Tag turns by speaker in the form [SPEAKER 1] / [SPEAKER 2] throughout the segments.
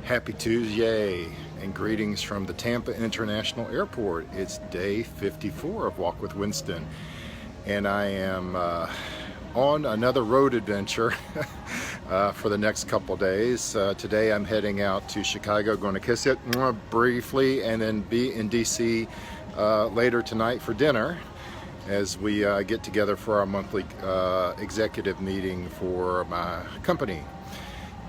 [SPEAKER 1] Happy Tuesday and greetings from the Tampa International Airport. It's day 54 of Walk with Winston, and I am on another road adventure for the next couple days. Today I'm heading out to Chicago, going to kiss it briefly, and then be in DC later tonight for dinner as we get together for our monthly executive meeting for my company.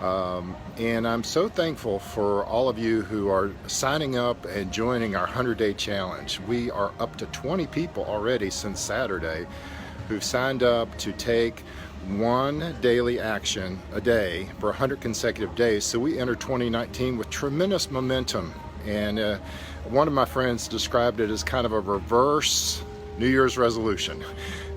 [SPEAKER 1] And I'm so thankful for all of you who are signing up and joining our 100-day challenge. We are up to 20 people already since Saturday who've signed up to take one daily action a day for 100 consecutive days. So we enter 2019 with tremendous momentum. And one of my friends described it as kind of a reverse New Year's resolution.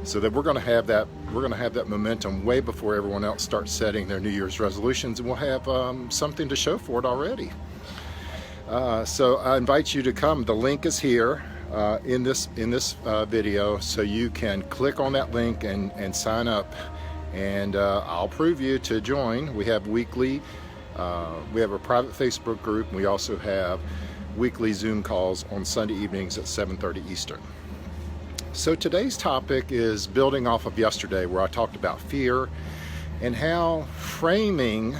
[SPEAKER 1] So that we're going to have that momentum way before everyone else starts setting their New Year's resolutions, and we'll have something to show for it already. So I invite you to come. The link is here in this video, so you can click on that link and sign up, and I'll approve you to join. We have weekly, we have a private Facebook group, and we also have weekly Zoom calls on Sunday evenings at 7:30 Eastern. So today's topic is building off of yesterday, where I talked about fear and how framing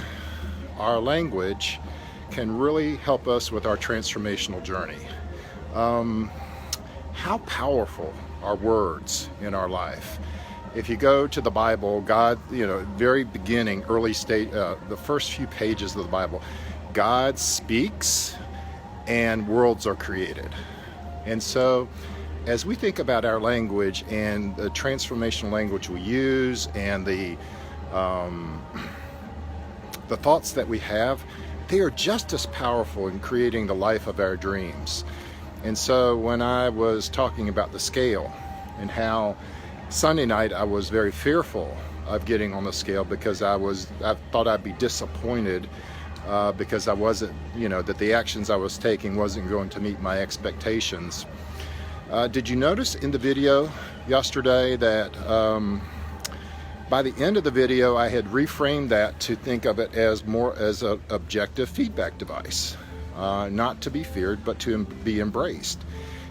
[SPEAKER 1] our language can really help us with our transformational journey. How powerful are words in our life? If you go to the Bible, God, very beginning, early state, the first few pages of the Bible, God speaks and worlds are created. And so as we think about our language and the transformational language we use and the thoughts that we have, they are just as powerful in creating the life of our dreams. And so when I was talking about the scale and how Sunday night I was very fearful of getting on the scale because I thought I'd be disappointed because I wasn't, that the actions I was taking wasn't going to meet my expectations. Did you notice in the video yesterday that by the end of the video I had reframed that to think of it as more as an objective feedback device, not to be feared but to be embraced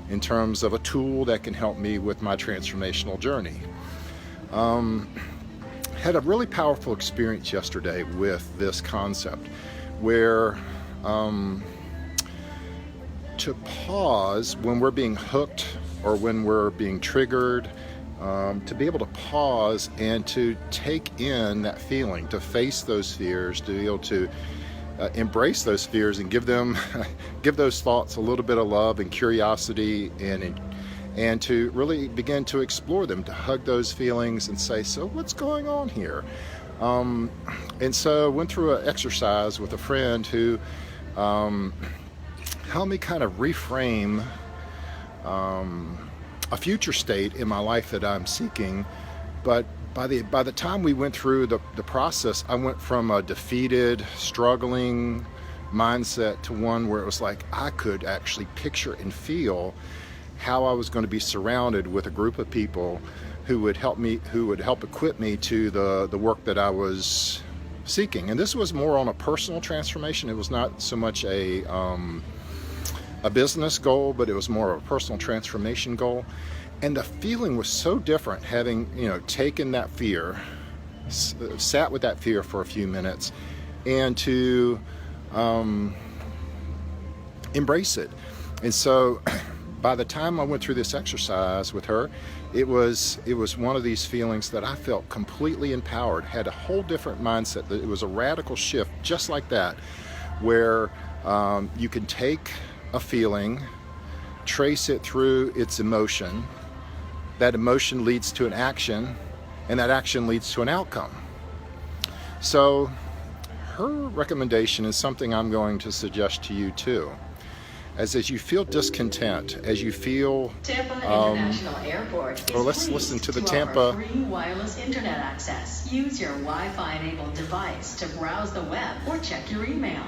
[SPEAKER 1] in terms of a tool that can help me with my transformational journey. Had a really powerful experience yesterday with this concept where to pause when we're being hooked or when we're being triggered, to be able to pause and to take in that feeling, to face those fears, to be able to embrace those fears and give those thoughts a little bit of love and curiosity, and to really begin to explore them, to hug those feelings and say, so what's going on here? And so I went through an exercise with a friend who help me kind of reframe a future state in my life that I'm seeking. But by the time we went through the process, I went from a defeated, struggling mindset to one where it was like I could actually picture and feel how I was going to be surrounded with a group of people who would help equip me to the work that I was seeking. And this was more on a personal transformation. It was not so much a business goal, but it was more of a personal transformation goal. And the feeling was so different, having taken that fear, sat with that fear for a few minutes, and to embrace it. And so by the time I went through this exercise with her, it was one of these feelings that I felt completely empowered, had a whole different mindset. That it was a radical shift just like that, where you can take a feeling, trace it through its emotion, that emotion leads to an action, and that action leads to an outcome. So her recommendation is something I'm going to suggest to you too. As you feel discontent, as you feel
[SPEAKER 2] Tampa International Airport is
[SPEAKER 1] let's listen to the Tampa
[SPEAKER 2] offer free wireless internet access. Use your Wi-Fi enabled device to browse the web or check your email.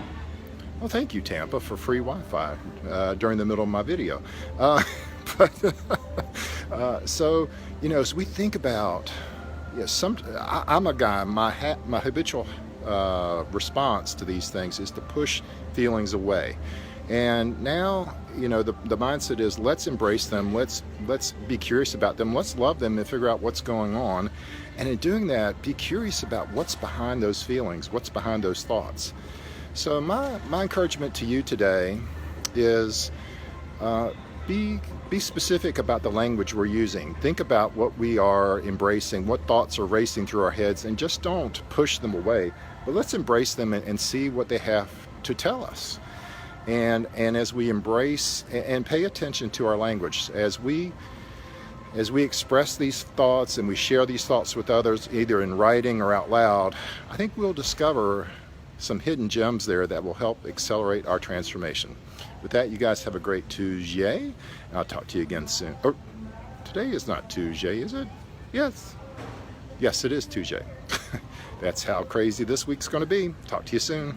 [SPEAKER 1] Well, thank you, Tampa, for free Wi-Fi during the middle of my video. So, as we think about, I'm a guy, my habitual response to these things is to push feelings away. And now, you know, the mindset is, let's embrace them, let's be curious about them, let's love them and figure out what's going on. And in doing that, be curious about what's behind those feelings, what's behind those thoughts. So my encouragement to you today is be specific about the language we're using. Think about what we are embracing, what thoughts are racing through our heads, and just don't push them away. But let's embrace them and see what they have to tell us. And as we embrace and pay attention to our language, as we express these thoughts and we share these thoughts with others, either in writing or out loud, I think we'll discover some hidden gems there that will help accelerate our transformation. With that, you guys have a great Tuesday, and I'll talk to you again soon. Oh, today is not Tuesday, is it? Yes, it is Tuesday. That's how crazy this week's going to be. Talk to you soon.